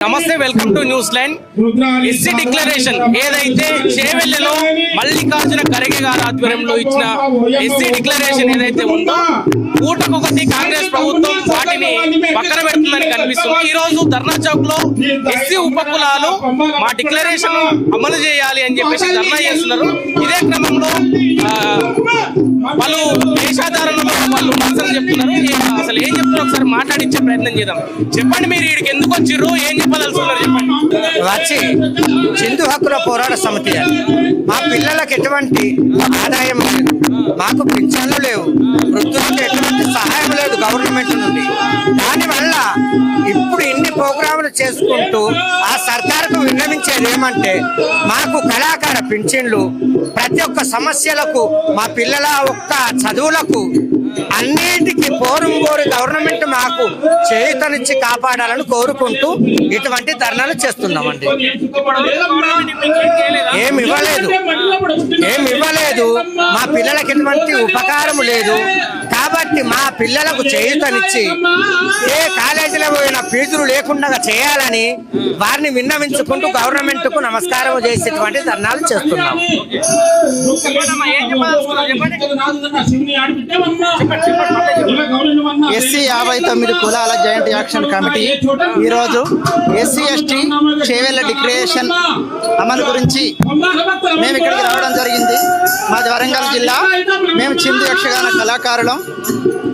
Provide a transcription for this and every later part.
నమస్తే, welcome to news line. SC declaration ఏదైతే చేవెళ్లలో మల్లికార్జున ఖర్గే గారి ఆధ్వర్యంలో ఇచ్చిన ఎస్సీ డిక్లరేషన్ ఏదైతే ఉందో పూటకొకటి కాంగ్రెస్ ప్రభుత్వం వాటిని పక్కన పెడుతుందని కనిపిస్తుంది. ఈ రోజు ధర్నా చౌక్ లో ఎస్సీ ఉపకులాలు మా డిక్లరేషన్ అమలు చేయాలి అని చెప్పేసి ధర్నా చేస్తున్నారు. ఇదే క్రమంలో వాళ్ళు దేశాధారణలో వాళ్ళు మనసులు చెప్తున్నారు. అసలు ఏం చెప్తున్నారు ఒకసారి మాట్లాడించే ప్రయత్నం చేద్దాం. చెప్పండి, మీరు ఇక్కడికి ఎందుకు వచ్చిర్రు, ఏం చెప్పదలుచుకున్నారు చెప్పండి. వచ్చి సింధు హక్కుల పోరాట సమితి మా పిల్లలకు ఎటువంటి ఆదాయం లేదు, మాకు పింఛన్లు లేవు, వృద్ధులకు ఎటువంటి సహాయం లేదు గవర్నమెంట్ నుండి. దానివల్ల ఇప్పుడు ఇన్ని ప్రోగ్రాములు చేసుకుంటూ ఆ సర్కారుకు విన్నవించేది ఏమంటే మాకు కళాకార పింఛన్లు, ప్రతి ఒక్క సమస్యలకు, మా పిల్లల ఒక్క చదువులకు అన్నిటికీ పోరు గవర్నమెంట్ మాకు చేయూతనిచ్చి కాపాడాలని కోరుకుంటూ ఇటువంటి ధర్నాలు చేస్తున్నామండి. ఏమి ఇవ్వలేదు, మా పిల్లలకి ఎటువంటి ఉపకారం లేదు. కాబట్టి మా పిల్లలకు చేయూతనిచ్చి ఏ కాలేజీలో పోయినా ఫీజులు లేకుండా చేయాలని వారిని విన్నవించుకుంటూ గవర్నమెంట్ కు నమస్కారం చేసేటువంటి ధర్నాలు చేస్తున్నాం. ఎస్సీ 59 కులాల జాయింట్ యాక్షన్ కమిటీ ఈరోజు ఎస్సీ ఎస్టీ చేవెళ్ల డిక్లరేషన్ అమలు గురించి మేము ఇక్కడికి రావడం జరిగింది. మాది వరంగల్ జిల్లా. మేము చిందు యక్షగాన కళాకారులం.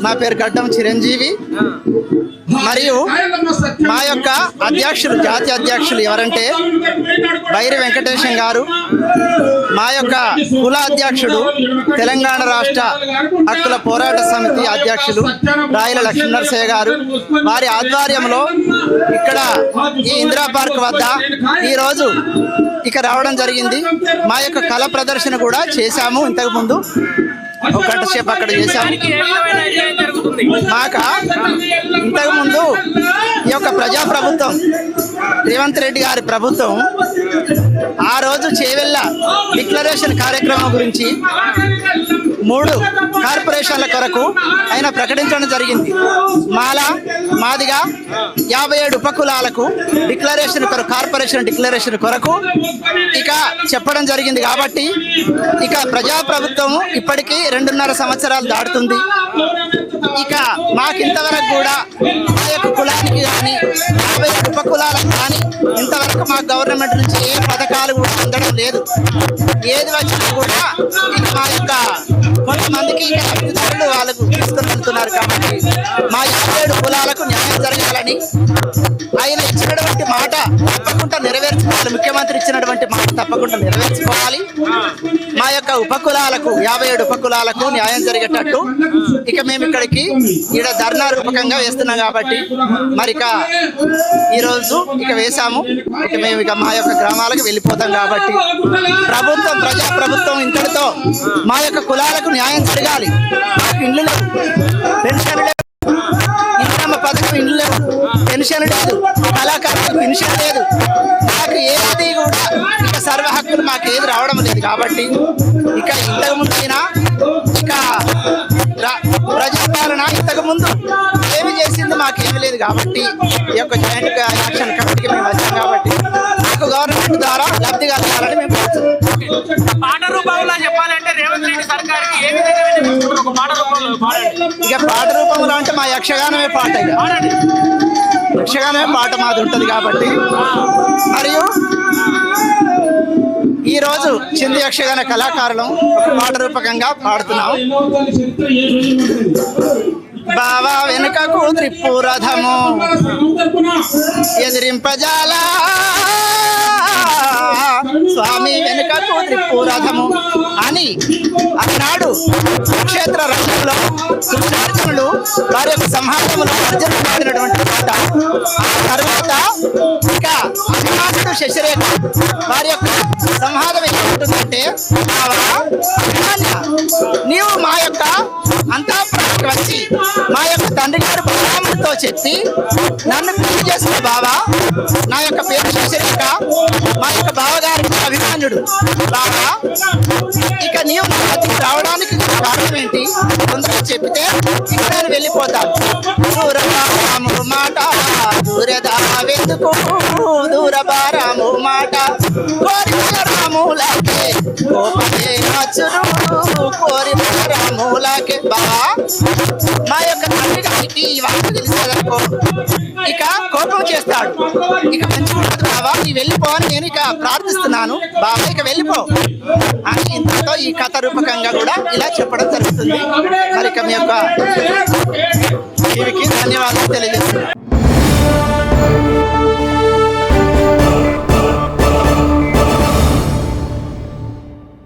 నా పేరు గడ్డం చిరంజీవి. మరియు మా యొక్క అధ్యక్షులు, జాతీయ అధ్యక్షులు ఎవరంటే బైరి వెంకటేశం గారు, మా యొక్క కుల అధ్యక్షుడు తెలంగాణ రాష్ట్ర హక్కుల పోరాట సమితి అధ్యక్షులు రాయల లక్ష్మీనరసయ్య గారు, వారి ఆధ్వర్యంలో ఇక్కడ ఈ ఇందిరా పార్క్ వద్ద ఈరోజు ఇక రావడం జరిగింది. మా యొక్క కళ ప్రదర్శన కూడా చేశాము. ఇంతకు ముందు ఒక గంట సేపు అక్కడ చేశాము. మాక ఇంతకు ముందు ఈ యొక్క ప్రజాప్రభుత్వం రేవంత్ రెడ్డి గారి ప్రభుత్వం ఆ రోజు చేవెళ్ళ డిక్లరేషన్ కార్యక్రమం గురించి 3 కార్పొరేషన్ల కొరకు ఆయన ప్రకటించడం జరిగింది. మాదిగా 57 ఉపకులాలకు డిక్లరేషన్ కొరకు, కార్పొరేషన్ డిక్లరేషన్ కొరకు ఇక చెప్పడం జరిగింది. కాబట్టి ఇక ప్రజాప్రభుత్వం ఇప్పటికీ 2.5 సంవత్సరాలు దాటుతుంది. ఇక మాకింతవరకు కూడా మా యొక్క కులానికి కానీ 57 ఉపకులాలకు కానీ ఇంతవరకు మా గవర్నమెంట్ నుంచి ఏ పథకాలు కూడా అందడం లేదు. ఏది వచ్చినా కూడా ఇక మా యొక్క కొంతమందికి లబ్ధిదారులు వాళ్ళకు తీసుకుని వెళ్తున్నారు. కాబట్టి మా 57 కులాలకు న్యాయం జరగాలని ఆయన ఇచ్చినటువంటి మాట తప్పకుండా నెరవేర్చుకోవాలి. ముఖ్యమంత్రి ఇచ్చినటువంటి మాట తప్పకుండా నెరవేర్చుకోవాలి. మా యొక్క ఉపకులాలకు 57 ఉపకులాలకు న్యాయం జరిగేటట్టు ఇక మేము ఇక్కడికి ఈడ ధర్నా రూపకంగా వేస్తున్నాం. కాబట్టి మరి ఇక ఈరోజు ఇక వేసాము. ఇక మేము ఇక మా యొక్క గ్రామాలకు వెళ్ళిపోతాం. కాబట్టి ప్రజాప్రభుత్వం ఇంతటితో మా యొక్క కులాలకు న్యాయం జరగాలి. మాకు ఇల్లు లేవు, పెన్షన్ లేవు, ఇంద్రమ్మ పథకం ఇల్లు లేవు, పెన్షన్ లేదు, కళాకారులకు పెన్షన్ లేదు. మాకు ఏది కూడా ఇక సర్వ హక్కులు మాకు ఏది రావడం లేదు. కాబట్టి ఇక ఇంతకుముందు అయినా ఇక ప్రజాపాలన ఇంతకుముందు ఏమి చేసింది మాకేమీ లేదు. కాబట్టి ఈ యొక్క జాయింట్ యాక్షన్ కమిటీకి మేము వచ్చాం. కాబట్టి మాకు గవర్నమెంట్ ద్వారా లబ్ధి కలగాలని మేము పాట రూపంలో చెప్పాలంటే రేవంత్ రెడ్డి సర్కార్కి ఏ విధంగా ఒక పాట రూపంలో ఇక పాట రూపంలో అంటే మా యక్షగానమే పాట, ఇక యక్షగానమే పాట మాది ఉంటుంది. కాబట్టి మరియు ఈరోజు చిందు యక్షగాన కళాకారులం ఒక పాట రూపకంగా పాడుతున్నాం. బావా వెనుకకు త్రిప్పు రథము ఎదిరింపజాల, స్వామి వెనుకకు త్రిప్పు రథము అని ఆనాడు కురుక్షేత్ర రంగంలో కృష్ణార్జునులు వారి యొక్క సంహారంలో అర్జునుడు పాడినటువంటి పాట. ఆ తర్వాత ఇక అభిమానుడు శశిరేఖ వారి యొక్క సంహారం ఏమంటుందంటే, నీవు మా యొక్క అంతఃపురానికి వచ్చి మా యొక్క తండ్రి గారు బలరాముడితో చెప్పి నన్ను పెళ్లి చేసిన బావా, నా యొక్క పేరు శశిరేఖ, మా యొక్క బావగారి అభిమానుడు బావా, ఇక నీవు నా మధ్యకి రావడానికి కారణం ఏంటి తొందరగా చెప్తే ఇక నేను వెళ్ళిపోతాను. దూరము మాట దూరదా రావెందుకు దూరబారాము మాట కోరిన రాములకే కోపమే నచ్చును కోరిన రాములకే బావా మా యొక్క తండ్రి గారికి ఈ వార్త తెలిసేదనుకో ఇక కోపం చేస్తాడు ఇక మంచిగా బావా నీ వెళ్ళిపో అని నేను ఇక ప్రార్థిస్తున్నాను బాబా ఇక వెళ్ళిపో అని ఇంతతో ఈ కథ రూపకంగా కూడా ఇలా చెప్పడం జరుగుతుంది మరి ఇక మీ యొక్క ధన్యవాదాలు తెలియజేస్తున్నాను.